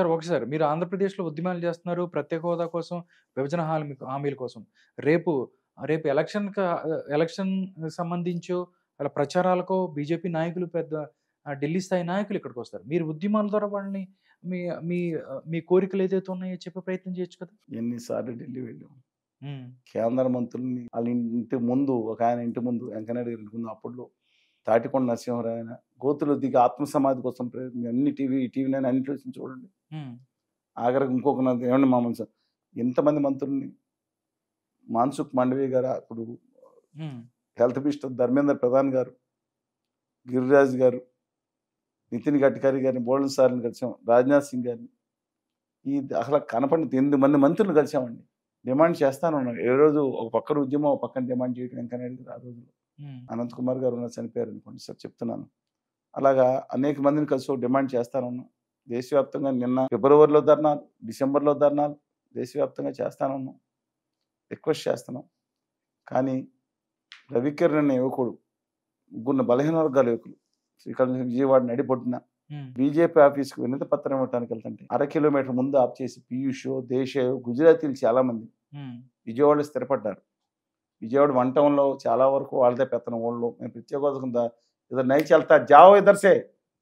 Sir ఒకసారి మీరు ఆంధ్రప్రదేశ్‌లో ఉద్యమాలు చేస్తున్నారు. ప్రత్యేక హోదా కోసం, విభజన హామీల కోసం. రేపు రేపు ఎలక్షన్ సంబంధించో అలా ప్రచారాలకో బీజేపీ నాయకులు పెద్ద ఢిల్లీ స్థాయి నాయకులు ఇక్కడికొస్తారు. మీరు ఉద్యమాల ద్వారా వాళ్ళని మీ మీ మీ కోరికలు ఏదైతే ఉన్నాయో చెప్పే ప్రయత్నం చేయొచ్చు కదా! ఎన్ని సార్లు ఢిల్లీ వెళ్ళాం. హ్మ్. కేంద్ర మంత్రుల్ని వాళ్ళ ఇంటి ముందు ఒకాయన ఇంటి ముందు వెంకయ్యనాయుడు గారి ఇంటి ముందు అప్పట్లో తాటికొండ నరసింహారావు ఆయన గోతులు దిగి ఆత్మ సమాధి కోసం ప్రయత్నం అన్ని టీవీ నైన్ అన్నింటిలో వచ్చింది చూడండి. హ్మ్. ఆఖరికి ఇంకొక ఏమండి మామూలు సార్ ఎంతమంది మంత్రుల్ని మాన్సుఖ్ మాండవీయ గారు అప్పుడు హ్మ్. హెల్త్ మినిస్టర్ ధర్మేంద్ర ప్రధాన్ గారు, గిరిరాజ్ గారు, నితిన్ గడ్కరీ గారిని బోల్డ్ సార్ని కలిసాం, రాజ్నాథ్ సింగ్ గారిని ఈ అసలు కనపడిన 8 మంది మంత్రులు కలిసామండి. డిమాండ్ చేస్తాను ఉన్నాను. ఏ రోజు ఒక పక్కన ఉద్యమం ఒక పక్కన డిమాండ్ చేయడం వెంకయ్యనాయుడు గారు ఆ రోజుల్లో హ్మ్. అనంత్ కుమార్ గారు ఉన్న చనిపోయారు అనుకోండి సార్ చెప్తున్నాను. అలాగా అనేక మందిని కలిసి ఒక డిమాండ్ చేస్తానున్నాం. దేశవ్యాప్తంగా నిన్న ఫిబ్రవరిలో ధర్నాలు, డిసెంబర్లో ధర్నాలు దేశవ్యాప్తంగా చేస్తానున్నాం, రిక్వెస్ట్ చేస్తున్నాం. కానీ రవికిరణ్ అనే యువకుడు ముగ్గురు బలహీన వర్గాల యువకులు శ్రీకాకుళం నుంచి విజయవాడ నడిపొట్టిన హ్మ్. బీజేపీ ఆఫీస్కి వినతి పత్రం ఇవ్వడానికి వెళ్తుంటే 1/2 కిలోమీటర్ ముందు ఆప్ చేసి పీయూషో, దేశయో, గుజరాతీలు చాలా మంది హ్మ్. విజయవాడలో స్థిరపడ్డారు. విజయవాడ వన్ టౌన్లో చాలా వరకు వాళ్ళదే పెత్తనం ఊళ్ళో మేము ప్రత్యేక హోదా కింద ఇద్దరు నై చల్తా జావో ఇద్దర్సే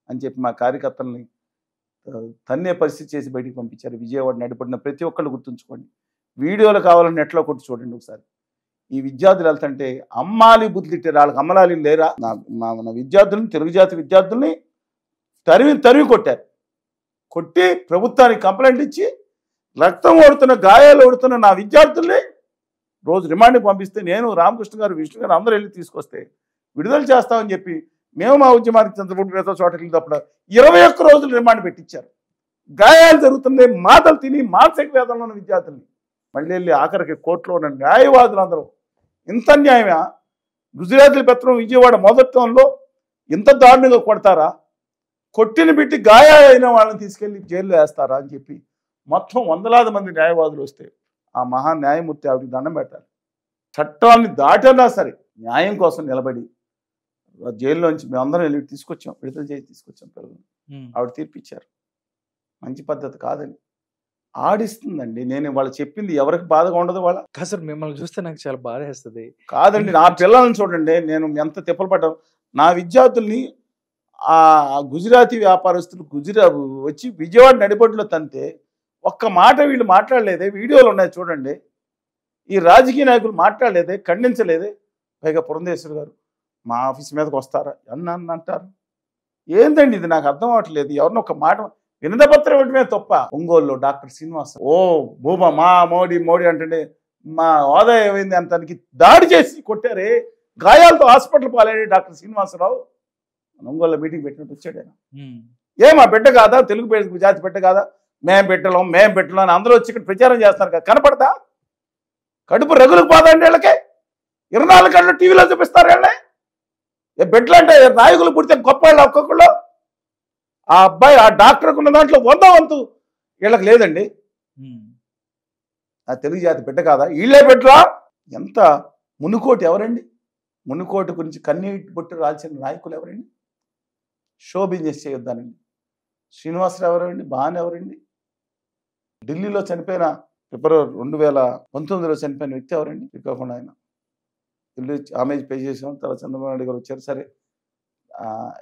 అని చెప్పి మా కార్యకర్తల్ని తన్నే పరిస్థితి చేసి బయటికి పంపించారు. విజయవాడ నడిపడిన ప్రతి ఒక్కళ్ళు గుర్తుంచుకోండి. వీడియోలు కావాలని నెట్లో కొట్టి చూడండి ఒకసారి. ఈ విద్యార్థులు వెళ్తుంటే అమ్మాలి బుద్ధి తిట్టారు. వాళ్ళకి అమ్మలాలి లేరా? మన విద్యార్థుల్ని, తెలుగు జాతి విద్యార్థుల్ని తరిమి కొట్టారు. కొట్టి ప్రభుత్వానికి కంప్లైంట్ ఇచ్చి రక్తం ఓడుతున్న, గాయాలు ఓడుతున్న నా విద్యార్థుల్ని రోజు రిమాండ్కి పంపిస్తే నేను, రామకృష్ణ గారు, విష్ణు గారు అందరూ వెళ్ళి తీసుకొస్తే విడుదల చేస్తామని చెప్పి మేము మా ఉద్యమానికి చంద్రబాబు నేత చోటకి తప్పుడు 21 రోజులు రిమాండ్ పెట్టించారు. గాయాలు జరుగుతుంది, మాటలు తిని మానసిక వేదనలో ఉన్న విద్యార్థుల్ని మళ్ళీ వెళ్ళి ఆఖరికి కోర్టులో ఉన్న న్యాయవాదులందరూ ఇంత అన్యాయమా? గుజరాతీల పెత్తనం విజయవాడ మొదట్లో ఇంత దారుణంగా కొడతారా? కొట్టిన బిట్టి గాయాలైన వాళ్ళని తీసుకెళ్లి జైల్లో వేస్తారా అని చెప్పి మొత్తం వందలాది మంది న్యాయవాదులు వస్తే ఆ మహా న్యాయమూర్తి ఆవిడకి దండం పెట్టాలి. చట్టాన్ని దాటన్నా సరే న్యాయం కోసం నిలబడి జైల్లోంచి మేమందరం వెళ్ళి తీసుకొచ్చాం, విడుదల చేసి తీసుకొచ్చాం పిల్లలు. ఆవిడ తీర్పిచ్చారు. మంచి పద్ధతి కాదని ఆడిస్తుందండి. నేను వాళ్ళు చెప్పింది ఎవరికి బాధగా ఉండదు వాళ్ళ సార్ మిమ్మల్ని చూస్తే నాకు చాలా బాధేస్తది. కాదండి. నా పిల్లల్ని చూడండి, నేను ఎంత తిప్పలు పడ్డాను. నా విద్యార్థుల్ని ఆ గుజరాతీ వ్యాపారస్తులు వచ్చి విజయవాడ నడిబొడ్డులో తంతే ఒక్క మాట వీళ్ళు మాట్లాడలేదే. వీడియోలు ఉన్నాయి చూడండి. ఈ రాజకీయ నాయకులు మాట్లాడలేదే, ఖండించలేదే. పైగా పురంధేశ్వరి గారు మా ఆఫీస్ మీదకి వస్తారా అని అంటారు. ఏందండి ఇది? నాకు అర్థం అవ్వట్లేదు. ఎవరిని ఒక మాట వినతపత్రం ఇవ్వటమే తప్ప. ఒంగోలులో డాక్టర్ శ్రీనివాస భూమా మా మోడీ అంటే మా హోదా ఏమైంది అంతానికి దాడి చేసి కొట్టారే, గాయాలతో హాస్పిటల్ పాలయ్యాడు డాక్టర్ శ్రీనివాసరావు. ఒంగోలులో మీటింగ్ పెట్టినట్టు వచ్చాడు ఆయన. ఏమా బిడ్డ కాదా? తెలుగు జాతి బిడ్డ కాదా? మేం పెట్టలేం అని అందరూ వచ్చి ఇక్కడ ప్రచారం చేస్తారు కదా, కనపడతా? కడుపు రగులకు పోదండి వీళ్ళకి. 24 గంటలు టీవీలో చూపిస్తారు వీళ్ళని. బిడ్డలు అంటే నాయకులు పుడితే గొప్ప వాళ్ళు ఒక్కొక్కళ్ళు. ఆ అబ్బాయి ఆ డాక్టర్కు ఉన్న దాంట్లో 100 వంతు వీళ్ళకి లేదండి. ఆ తెలుగు జాతి బిడ్డ కాదా? వీళ్ళే బిడ్డలా? ఎంత మునుకోటి ఎవరండి? మునుకోటి గురించి కన్నీటి బొట్టు రాల్చిన నాయకులు ఎవరండి? Show business చేయొద్దానండి. శ్రీనివాసరావు ఎవరండి? బాన్ ఎవరండి? ఢిల్లీలో చనిపోయిన ఫిబ్రవరి 2019లో చనిపోయిన వ్యక్తి ఎవరండి? శ్రీకాకుళం ఆయన ఇల్లు ఆమెజ్ పే చేసాం. తర్వాత చంద్రబాబు నాయుడు గారు వచ్చారు. సరే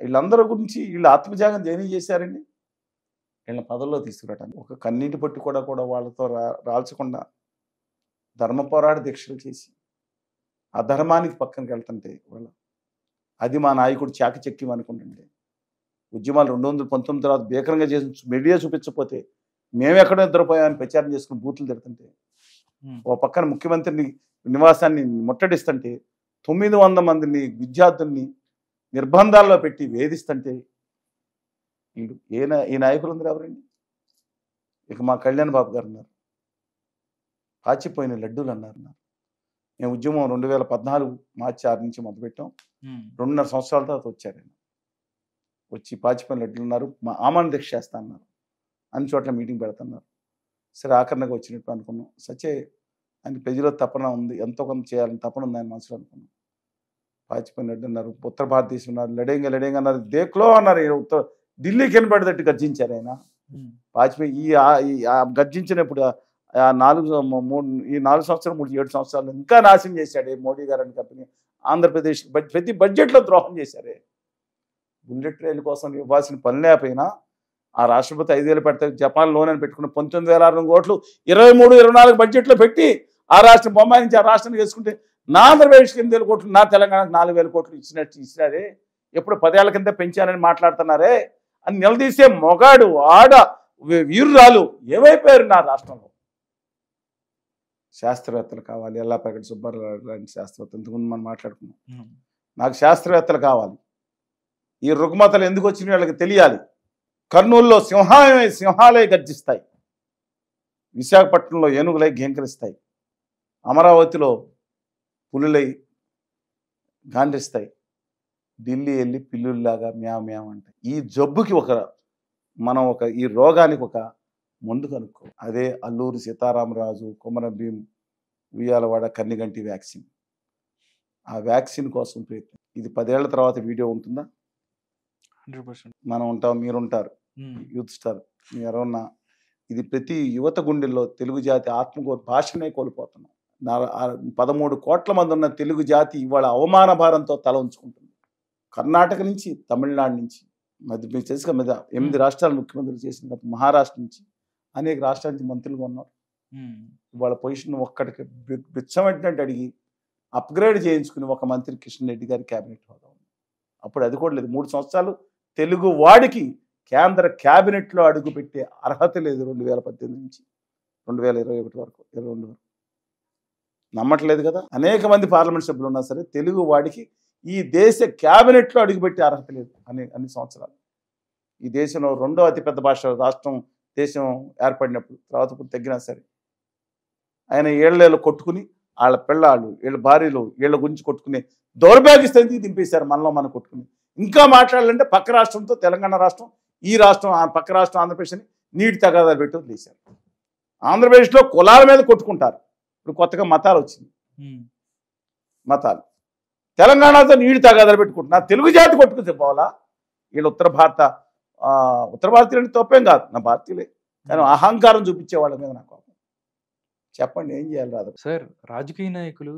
వీళ్ళందరూ గురించి వీళ్ళు ఆత్మత్యాగం దేని చేశారండి? వీళ్ళని పదవుల్లో తీసుకురావటానికి. ఒక కన్నీటి పట్టు కూడా వాళ్ళతో రాల్చకుండా ధర్మ పోరాట దీక్షలు చేసి ఆ ధర్మానికి పక్కనకి వెళ్తుంటే వాళ్ళు అది మా నాయకుడు చాకచక్యం అనుకుంటుంటే ఉద్యమాలు 219 తర్వాత భీకరంగా చేసి మీడియా చూపించకపోతే మేము ఎక్కడ నిద్రపోయామని ప్రచారం చేసుకుని బూతులు తిడుతుంటే ఓ పక్కన ముఖ్యమంత్రిని నివాసాన్ని ముట్టడిస్తుంటే 900 మందిని విద్యార్థుల్ని నిర్బంధాల్లో పెట్టి వేధిస్తుంటే వీడు ఈ నాయకులందరూ ఎవరండి? ఇక మా కళ్యాణ్ బాబు గారు ఉన్నారు, పాచిపోయిన లడ్డూలు అన్నారు. మేము ఉద్యమం 2014 మార్చి 6 నుంచి మొదలుపెట్టాం. 2.5 సంవత్సరాల తర్వాత వచ్చారు ఆయన. వచ్చి పాచిపోయిన లడ్డూలు ఉన్నారు, మా ఆమరణ దీక్ష చేస్తా అన్నారు. అన్ని చోట్ల మీటింగ్ పెడుతున్నారు. సరే ఆఖరణగా వచ్చినట్టు అనుకున్నాం. సచ్చే ఆయన ప్రజలో తపన ఉంది, ఎంతో కొంత చేయాలని తపన ఉంది ఆయన మనసులో అనుకున్నాం. పాచిపోయిన లడ్డు అన్నారు, ఉత్తర భారతదేశం ఉన్నారు, లడేంగా అన్నారు, దేక్లో అన్నారు. ఢిల్లీకి వినపడేటట్టు గర్జించారు ఆయన. వాజ్పేయి గర్జించినప్పుడు ఈ 4 సంవత్సరాలు 7 సంవత్సరాలు ఇంకా నాశనం చేశాడే మోడీ గారు అని కంపెనీ. ఆంధ్రప్రదేశ్ ప్రతి బడ్జెట్లో ద్రోహం చేశారే. బుల్లెట్ ట్రైన్ కోసం ఇవ్వాల్సిన పని లేకపోయినా ఆ రాష్ట్రపతి 5,000 పెడతాయి, జపాన్ లోన్ అని పెట్టుకున్న 19,600 కోట్లు 23-24 బడ్జెట్లో పెట్టి ఆ రాష్ట్రం బొమ్మాయి నుంచి ఆ రాష్ట్రానికి వేసుకుంటే నా ఆంధ్రప్రదేశ్కి 8,000 కోట్లు, నా తెలంగాణకు 4,000 కోట్లు ఇచ్చినారే. ఎప్పుడు 10 ఏళ్ల కింద పెంచానని మాట్లాడుతున్నారే అని నిలదీసే మొగాడు ఆడ వీరురాలు ఏమైపోయారు నా రాష్ట్రంలో. శాస్త్రవేత్తలు కావాలి. ఎల్లాప్రగడ సుబ్బారావు లాంటి శాస్త్రవేత్త ఇంతకుముందు మనం మాట్లాడుకున్నాం. నాకు శాస్త్రవేత్తలు కావాలి. ఈ రుగ్మతలు ఎందుకు వచ్చినాయి వాళ్ళకి తెలియాలి. కర్నూలులో సింహాలే గర్జిస్తాయి, విశాఖపట్నంలో ఏనుగులై ఘేంకరిస్తాయి, అమరావతిలో పులులై గాండ్రిస్తాయి, ఢిల్లీ వెళ్ళి పిల్లుల్లాగా మ్యావ్ మ్యావ్ అంటాయి. ఈ జబ్బుకి మనం ఈ రోగానికి ఒక మందు కనుక్కో. అదే అల్లూరి సీతారామరాజు, కొమరం భీం, ఉయ్యాలవాడ, కన్నిగంటి వ్యాక్సిన్. ఆ వ్యాక్సిన్ కోసం ప్రయత్నం. ఇది 10 ఏళ్ల తర్వాత వీడియో ఉంటుందా? 100%. మనం ఉంటాం, మీరుంటారు, యూత్ స్టార్, మీరు ఎవరన్నా. ఇది ప్రతి యువత గుండెల్లో తెలుగు జాతి భాషనే కోల్పోతున్నాం. 13 కోట్ల మంది ఉన్న తెలుగు జాతి ఇవాళ అవమాన భారంతో తల ఉంచుకుంటుంది. కర్ణాటక నుంచి, తమిళనాడు నుంచి, మీకు తెలుసు 8 రాష్ట్రాలు ముఖ్యమంత్రులు చేసిన, మహారాష్ట్ర నుంచి అనేక రాష్ట్రాల నుంచి మంత్రులుగా ఉన్నారు. ఇవాళ పొజిషన్ ఒక్కడికి బిచ్చమట్టినట్టు అడిగి అప్గ్రేడ్ చేయించుకుని ఒక మంత్రి కిషన్ రెడ్డి గారి క్యాబినెట్ హోదా ఉంది. అప్పుడు అది కూడా లేదు. 3 సంవత్సరాలు తెలుగు వాడికి కేంద్ర క్యాబినెట్లో అడుగు పెట్టే అర్హత లేదు 2018 నుంచి 2021 వరకు 22 వరకు. నమ్మట్లేదు కదా. అనేక మంది పార్లమెంట్ సభ్యులు ఉన్నా సరే తెలుగు వాడికి ఈ దేశ క్యాబినెట్లో అడుగుపెట్టే అర్హత లేదు అన్ని సంవత్సరాలు. ఈ దేశంలో 2వ అతిపెద్ద భాష రాష్ట్రం దేశం ఏర్పడినప్పుడు తర్వాత ఇప్పుడు తగ్గినా సరే ఆయన ఏళ్ళేళ్ళు కొట్టుకుని వాళ్ళ పిల్లాళ్ళు, వీళ్ళ భార్యలు, వీళ్ళ గురించి కొట్టుకునే దౌర్భాగ్య స్థితికి దింపేశారు. మనలో మనం కొట్టుకుని ఇంకా మాట్లాడాలంటే పక్క రాష్ట్రంతో తెలంగాణ రాష్ట్రం, ఈ రాష్ట్రం, పక్క రాష్ట్రం ఆంధ్రప్రదేశ్ని నీటి తగాదాలు పెట్టి వదిలేశారు. ఆంధ్రప్రదేశ్లో కులాల మీద కొట్టుకుంటారు. ఇప్పుడు కొత్తగా మతాలు వచ్చింది. మతాలు తెలంగాణతో నీటి తగాదాలు పెట్టుకుంటున్నారు. తెలుగు జాతి కొట్టుకుని పోవాలా? వీళ్ళు ఉత్తర భారతీయులని తప్పేం కాదు, నా భారతీయులే, కానీ అహంకారం చూపించే వాళ్ళ మీద నాకు చెప్పండి ఏం చేయాలి రాదు సార్. రాజకీయ నాయకులు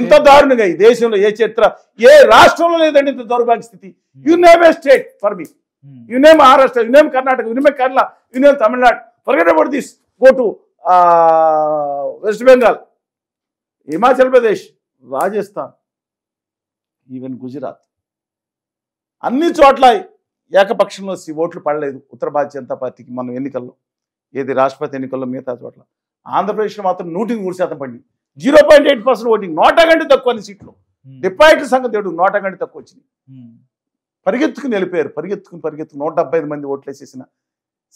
ఇంత దారుణంగా ఈ దేశంలో ఏ చరిత్ర ఏ రాష్ట్రంలో లేదండి ఇంత దౌర్భాగ్య స్థితి. You name A state for me, you name Maharashtra, you name Karnataka, you name Kerala, you name Tamil Nadu, forget about this, go to west Bengal, Himachal Pradesh, Rajasthan, even Gujarat, అన్ని చోట్ల ఏకపక్షంలో ఓట్లు పడలేదు ఉత్తర భారతీయ జనతా పార్టీకి. మనం ఎన్నికల్లో ఏది రాష్ట్రపతి ఎన్నికల్లో మిగతా చోట్ల ఆంధ్రప్రదేశ్లో మాత్రం 103% పడింది. 0.8% ఓటింగ్, 100 కంటే తక్కువ అన్ని సీట్లు. డిపాజిట్ల సంగతి ఏడు 100 కంటే తక్కువ వచ్చింది. పరిగెత్తుకుని వెళ్ళిపోయారు, పరిగెత్తుకుని 175 మంది ఓట్లు వేసేసిన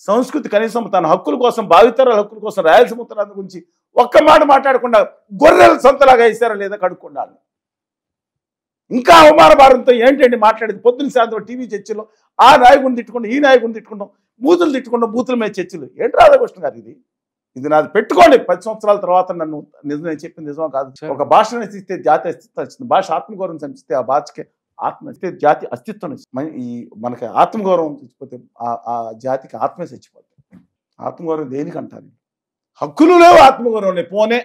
సంస్కృతి కనీసం తన హక్కుల కోసం, భావితరాల హక్కుల కోసం, రాయలసీమ ఉత్తరాంధ్ర గురించి ఒక్క మాట మాట్లాడకుండా గొర్రెల సొంతలాగా వేసారా లేదా కడుక్కోండి. ఇంకా అవమాన భారంతో ఏంటండి మాట్లాడేది? పొద్దున్న సాయంత్రం టీవీ చర్చలో ఆ నాయకుడిని తిట్టుకుంటాం, ఈ నాయకుడిని తిట్టుకుంటాం, బూతులు తిట్టుకుంటాం, బూతుల మీద చర్చలు. ఏంటి రాధాకృష్ణ గారు ఇది నాది పెట్టుకోండి. 10 సంవత్సరాల తర్వాత నన్ను నేను చెప్పింది నిజమో కాదు. ఒక భాషను నశిస్తే జాతి అస్తిత్వం వచ్చింది. భాష ఆత్మగౌరవం చంపిస్తే ఆ భాషకి జాతి అస్తిత్వం మనకి ఆత్మగౌరవం చచ్చిపోతే ఆ జాతికి ఆత్మే చచ్చిపోతుంది. ఆత్మగౌరవం దేనికి అంటారు? హక్కులు లేవు, ఆత్మగౌరవం లేవు. పోనే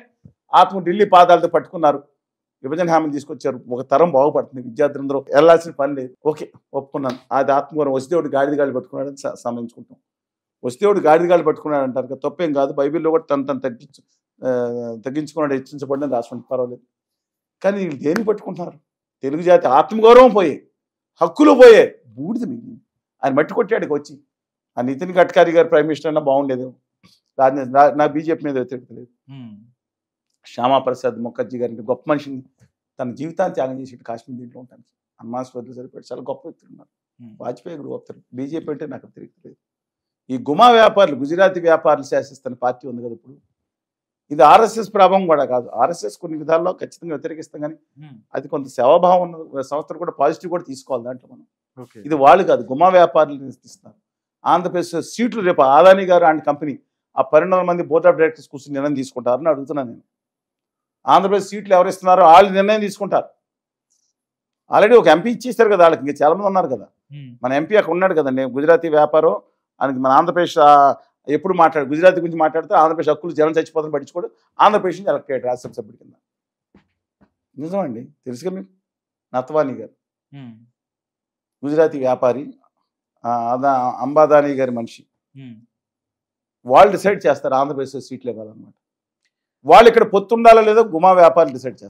ఢిల్లీ పాదాలతో పట్టుకున్నారు, విభజన హామీని తీసుకొచ్చారు, ఒక తరం బాగుపడుతుంది, విద్యార్థులందరూ వెళ్లాల్సిన పని లేదు. ఓకే, ఒప్పుకున్నాను. అది ఆత్మగౌరవం. వసుదేవుడు గాడిద పట్టుకున్నాడని సమయించుకుంటాం. వసుదేవుడు గాడిద పట్టుకున్నాడు అంటారు కదా, తప్పేం కాదు. బైబిల్లో కూడా తను తగ్గించుకున్నాడు, హెచ్చించబడిన రాసుకోండి, పర్వాలేదు. కానీ వీళ్ళు దేనికి పట్టుకుంటున్నారు? తెలుగు జాతి ఆత్మగౌరవం పోయే, హక్కులు పోయే, బూడిద మిగిలింది. ఆయన మట్టి కొట్టాడికి వచ్చి. ఆ నితిన్ గడ్కరీ గారు ప్రైమ్ మినిస్టర్ అన్నా బాగుండేది. నా బీజేపీ మీద వ్యతిరేకలేదు. శ్యామాప్రసాద్ ముఖర్జీ గారికి గొప్ప మనిషిని, తన జీవితాన్ని త్యాగం చేసి కాశ్మీర్ దీంట్లో ఉంటాను. హనుమాన్ సరిపెట్టి చాలా గొప్ప వ్యక్తులు ఉన్నారు. వాజ్పేయి గారు గొప్ప. బీజేపీ అంటే నాకు తెలియట్లేదు. ఈ గుమా వ్యాపారులు, గుజరాతీ వ్యాపారులు శాసిస్తున్న పార్టీ ఉంది కదా ఇప్పుడు, ఇది ఆర్ఎస్ఎస్ ప్రభావం కూడా కాదు. ఆర్ఎస్ఎస్ కొన్ని విధాల్లో ఖచ్చితంగా వ్యతిరేకిస్తాం, కానీ అది కొంత సేవాభావం ఉన్న సంస్థలు కూడా పాజిటివ్ కూడా తీసుకోవాలి దాంట్లో మనం. ఇది వాళ్ళు కాదు, గుమా వ్యాపారులు ఇస్తున్నారు. ఆంధ్రప్రదేశ్ సీట్లు రేపు ఆదాని గారు అండ్ కంపెనీ ఆ 12 మంది బోర్డ్ ఆఫ్ డైరెక్టర్స్ కూర్చొని నిర్ణయం తీసుకుంటారని అడుగుతున్నాను నేను. ఆంధ్రప్రదేశ్ సీట్లు ఎవరు ఇస్తున్నారో వాళ్ళు నిర్ణయం తీసుకుంటారు. ఆల్రెడీ ఒక ఎంపీ ఇచ్చేస్తారు కదా వాళ్ళకి, ఇంకా చాలా మంది ఉన్నారు కదా. మన ఎంపీ అక్కడ ఉన్నాడు కదండి, గుజరాతీ వ్యాపారం ఆయనకి మన ఆంధ్రప్రదేశ్ ఎప్పుడు గుజరాత్ గురించి మాట్లాడితే ఆంధ్రప్రదేశ్ హక్కులు జనం చచ్చిపోతాను పట్టించుకోడు, ఆంధ్రప్రదేశ్ నుంచి ఎలక్ట్ అయ్యాడు రాజ్యసభ సభ్యుడి కింద. నిజమండి, తెలుసుగా మీకు. నత్వానీ గారు గుజరాతీ వ్యాపారి, అంబాదానీ గారి మనిషి. వాళ్ళు డిసైడ్ చేస్తారు ఆంధ్రప్రదేశ్లో సీట్లు ఇవ్వాలన్నమాట. వాళ్ళు ఇక్కడ పొత్తు ఉండాలో లేదో గుమా వ్యాపారులు డిసైడ్ చేస్తారు.